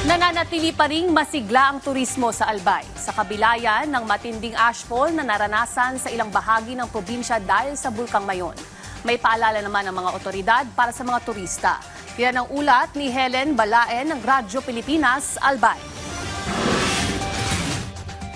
Nananatili pa ring masigla ang turismo sa Albay. Sa kabila yan ng matinding ashfall na naranasan sa ilang bahagi ng probinsya dahil sa Bulkang Mayon. May paalala naman ng mga otoridad para sa mga turista. Yan ang ulat ni Helen Balaen ng Radyo Pilipinas, Albay.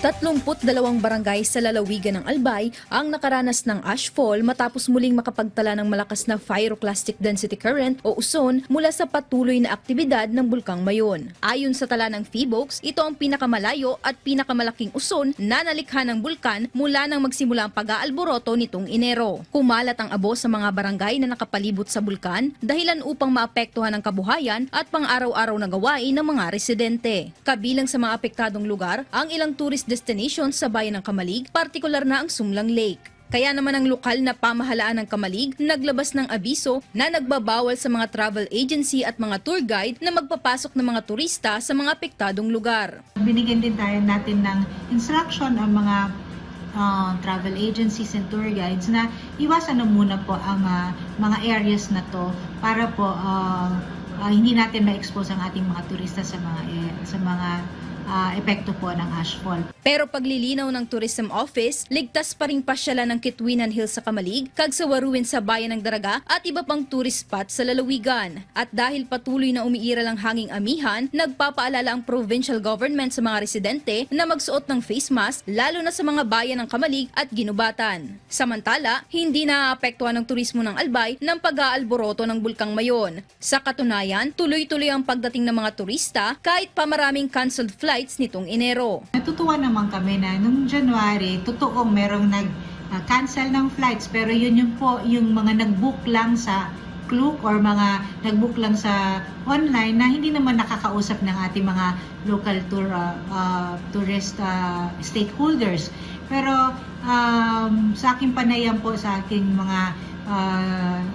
32 barangay sa lalawigan ng Albay ang nakaranas ng ashfall matapos muling makapagtala ng malakas na pyroclastic density current o uson mula sa patuloy na aktibidad ng Bulkang Mayon. Ayon sa tala ng PHIVOLCS, ito ang pinakamalayo at pinakamalaking uson na nalikha ng bulkan mula nang magsimula ang pag-aalboroto nitong Enero. Kumalat ang abo sa mga barangay na nakapalibot sa bulkan, dahilan upang maapektuhan ang kabuhayan at pang-araw-araw na gawain ng mga residente. Kabilang sa mga apektadong lugar, ang ilang tourist destinations sa bayan ng Kamalig, partikular na ang Sumlang Lake. Kaya naman ang lokal na pamahalaan ng Kamalig naglabas ng abiso na nagbabawal sa mga travel agency at mga tour guide na magpapasok ng mga turista sa mga apektadong lugar. Binigyan din tayo natin ng instruction ang mga travel agencies and tour guides na iwasan na muna po ang mga areas na to para po hindi natin ma-expose ang ating mga turista sa mga epekto po ng ashfall. Pero paglilinaw ng Tourism Office, ligtas pa ring pasyalan ng Kitwinan Hills sa Kamalig, Kagsawaruin sa Bayan ng Daraga at iba pang tourist spot sa lalawigan. At dahil patuloy na umiiral ang hanging amihan, nagpapaalala ang provincial government sa mga residente na magsuot ng face mask lalo na sa mga bayan ng Kamalig at Ginubatan. Samantala, hindi naaapektuhan ng turismo ng Albay ng pag-aalboroto ng Bulkang Mayon. Sa katunayan, tuloy-tuloy ang pagdating ng mga turista kahit pa maraming canceled flights nitong Enero. Natutuwa naman kami na noong January, totoong merong nag-cancel ng flights pero yun yung mga nag-book lang sa Klook or mga nag-book lang sa online na hindi naman nakakausap ng ating mga local tourist stakeholders. Pero sa aking panayam po sa ating mga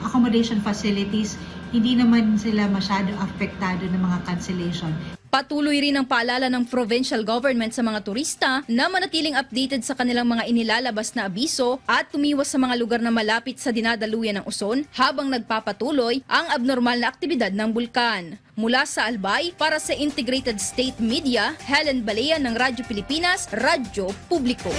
accommodation facilities, hindi naman sila masyado apektado ng mga cancellation. Patuloy rin ang paalala ng provincial government sa mga turista na manatiling updated sa kanilang mga inilalabas na abiso at tumiwas sa mga lugar na malapit sa dinadaluyan ng uson habang nagpapatuloy ang abnormal na aktibidad ng bulkan. Mula sa Albay, para sa Integrated State Media, Helen Balaen ng Radyo Pilipinas, Radyo Publiko.